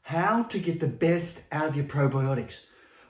how to get the best out of your probiotics.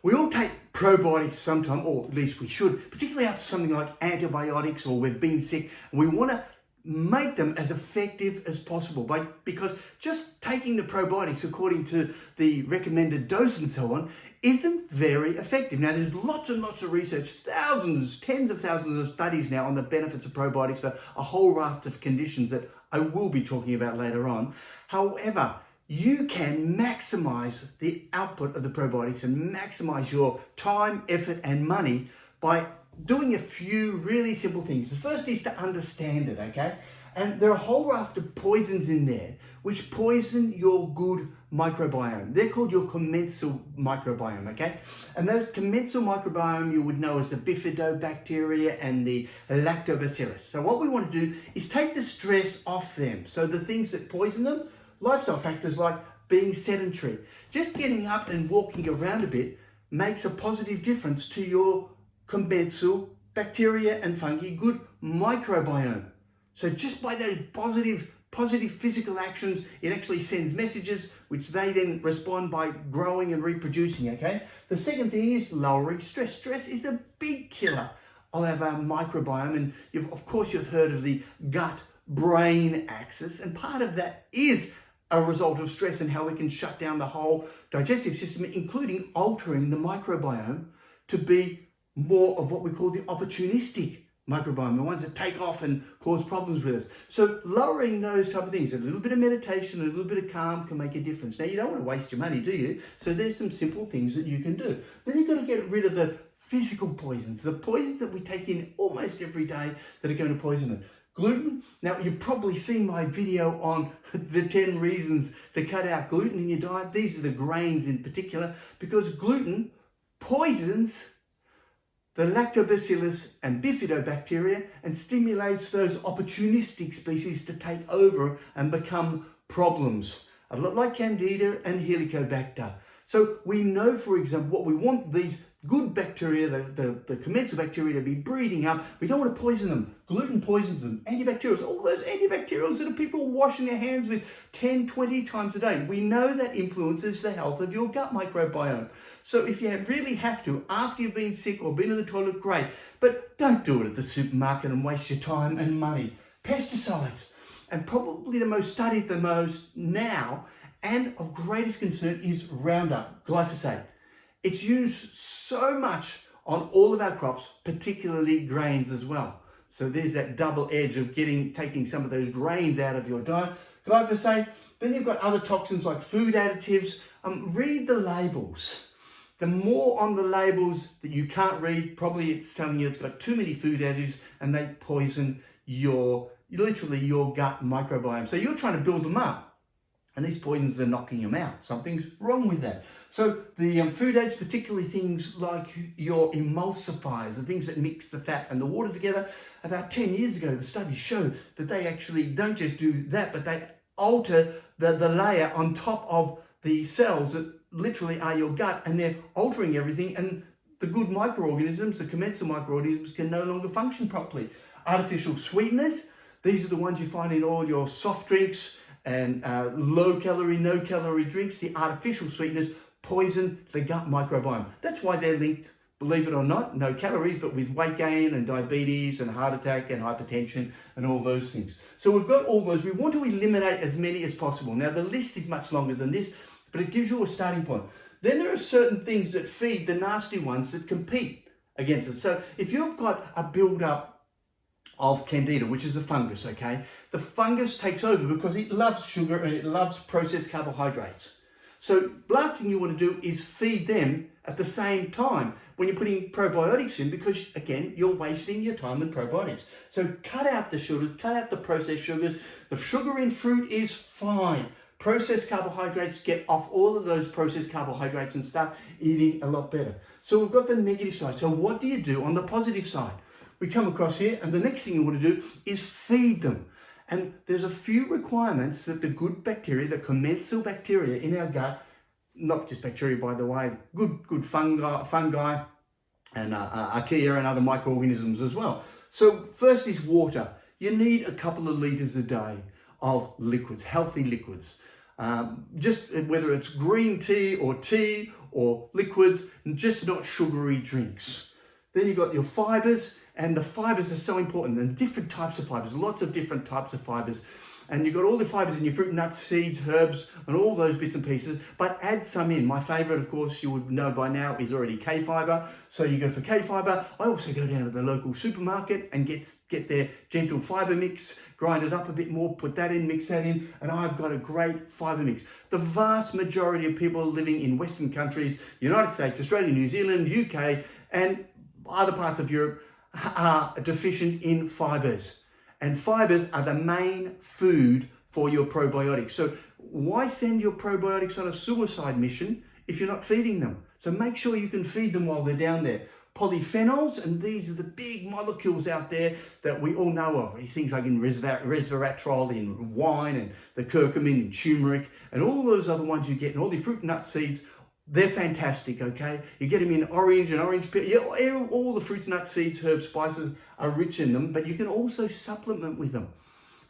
We all take probiotics sometime, or at least we should, particularly after something like antibiotics or we've been sick, and we want to make them as effective as possible because just taking the probiotics according to the recommended dose and so on isn't very effective. Now, there's lots and lots of research, thousands, tens of thousands of studies now on the benefits of probiotics for a whole raft of conditions that I will be talking about later on. However, you can maximize the output of the probiotics and maximize your time, effort, and money by doing a few really simple things. The first is to understand it, okay? And there are a whole raft of poisons in there which poison your good microbiome. They're called your commensal microbiome, okay? And those commensal microbiome you would know as the bifidobacteria and the lactobacillus. So what we want to do is take the stress off them. So the things that poison them, lifestyle factors like being sedentary, just getting up and walking around a bit makes a positive difference to your commensal bacteria and fungi good microbiome. So just by those positive physical actions, it actually sends messages which they then respond by growing and reproducing, okay? The second thing is lowering stress. Stress is a big killer of our microbiome, and of course you've heard of the gut-brain axis, and part of that is a result of stress and how we can shut down the whole digestive system, including altering the microbiome to be more of what we call the opportunistic microbiome, the ones that take off and cause problems with us. So lowering those type of things, a little bit of meditation, a little bit of calm can make a difference. Now, you don't want to waste your money, do you? So there's some simple things that you can do. Then you've got to get rid of the physical poisons, the poisons that we take in almost every day that are going to poison us. Gluten. Now, you've probably seen my video on the 10 reasons to cut out gluten in your diet. These are the grains in particular, because gluten poisons the lactobacillus and bifidobacteria and stimulates those opportunistic species to take over and become problems, a lot like candida and helicobacter. So we know, for example, what we want these good bacteria, the commensal bacteria, to be breeding up. We don't want to poison them. Gluten poisons them. Antibacterials, all those antibacterials that are people washing their hands with 10, 20 times a day. We know that influences the health of your gut microbiome. So if you really have to, after you've been sick or been in the toilet, great. But don't do it at the supermarket and waste your time and money. Pesticides, and probably the most studied the most now, and of greatest concern is Roundup, glyphosate. It's used so much on all of our crops, particularly grains as well. So there's that double edge of taking some of those grains out of your diet. Glyphosate. Then you've got other toxins like food additives. Read the labels. The more on the labels that you can't read, probably it's telling you it's got too many food additives and they poison literally your gut microbiome. So you're trying to build them up, and these poisons are knocking them out. Something's wrong with that. So the food additives, particularly things like your emulsifiers, the things that mix the fat and the water together, about 10 years ago, the studies showed that they actually don't just do that, but they alter the layer on top of the cells that literally are your gut, and they're altering everything, and the good microorganisms, the commensal microorganisms, can no longer function properly. Artificial sweeteners, these are the ones you find in all your soft drinks and low calorie, no calorie drinks. The artificial sweeteners poison the gut microbiome. That's why they're linked, believe it or not, no calories, but with weight gain and diabetes and heart attack and hypertension and all those things. So we've got all those. We want to eliminate as many as possible. Now, the list is much longer than this, but it gives you a starting point. Then there are certain things that feed the nasty ones that compete against it. So if you've got a build-up of candida, which is a fungus, okay? The fungus takes over because it loves sugar and it loves processed carbohydrates. So last thing you want to do is feed them at the same time when you're putting probiotics in, because again, you're wasting your time in probiotics. So cut out the sugars, cut out the processed sugars. The sugar in fruit is fine. Processed carbohydrates, get off all of those processed carbohydrates and start eating a lot better. So we've got the negative side. So what do you do on the positive side? We come across here, and the next thing you want to do is feed them. And there's a few requirements that the good bacteria, the commensal bacteria in our gut, not just bacteria by the way, good fungi and archaea and other microorganisms as well. So first is water. You need a couple of litres a day of liquids, healthy liquids. just whether it's green tea or liquids, and just not sugary drinks. Then you've got your fibers, and the fibers are so important, and different types of fibers, lots of different types of fibers. And you've got all the fibers in your fruit, nuts, seeds, herbs, and all those bits and pieces, but add some in. My favorite, of course, you would know by now, is already K fiber. So you go for K fiber. I also go down to the local supermarket and get their gentle fiber mix, grind it up a bit more, put that in, mix that in, and I've got a great fiber mix. The vast majority of people living in Western countries, United States, Australia, New Zealand, UK, and other parts of Europe are deficient in fibers. And fibers are the main food for your probiotics. So why send your probiotics on a suicide mission if you're not feeding them? So make sure you can feed them while they're down there. Polyphenols, and these are the big molecules out there that we all know of. Things like in resveratrol, in wine, and the curcumin, and turmeric, and all those other ones you get in all the fruit and nut seeds. They're fantastic, okay? You get them in orange and orange peel. Yeah, all the fruits, nuts, seeds, herbs, spices are rich in them, but you can also supplement with them.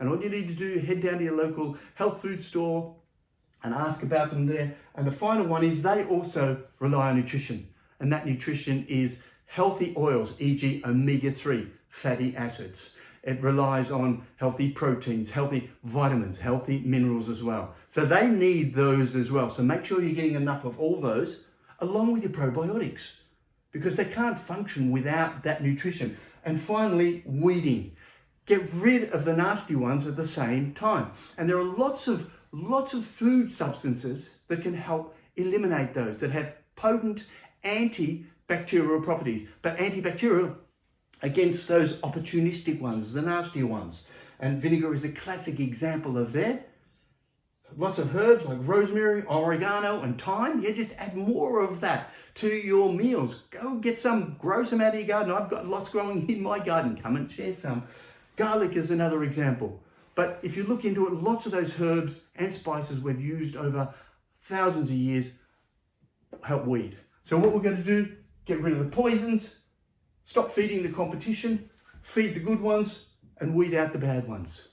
And all you need to do, head down to your local health food store and ask about them there. And the final one is they also rely on nutrition. And that nutrition is healthy oils, e.g. omega-3 fatty acids. It relies on healthy proteins, healthy vitamins, healthy minerals as well. So they need those as well. So make sure you're getting enough of all those along with your probiotics, because they can't function without that nutrition. And finally, weeding. Get rid of the nasty ones at the same time. And there are lots of food substances that can help eliminate those, that have potent antibacterial properties. But antibacterial against those opportunistic ones, the nastier ones. And vinegar is a classic example of that. Lots of herbs like rosemary, oregano, and thyme. Yeah, just add more of that to your meals. Go get some, grow some out of your garden. I've got lots growing in my garden. Come and share some. Garlic is another example. But if you look into it, lots of those herbs and spices we've used over thousands of years help weed. So what we're going to do, get rid of the poisons, stop feeding the competition, feed the good ones, and weed out the bad ones.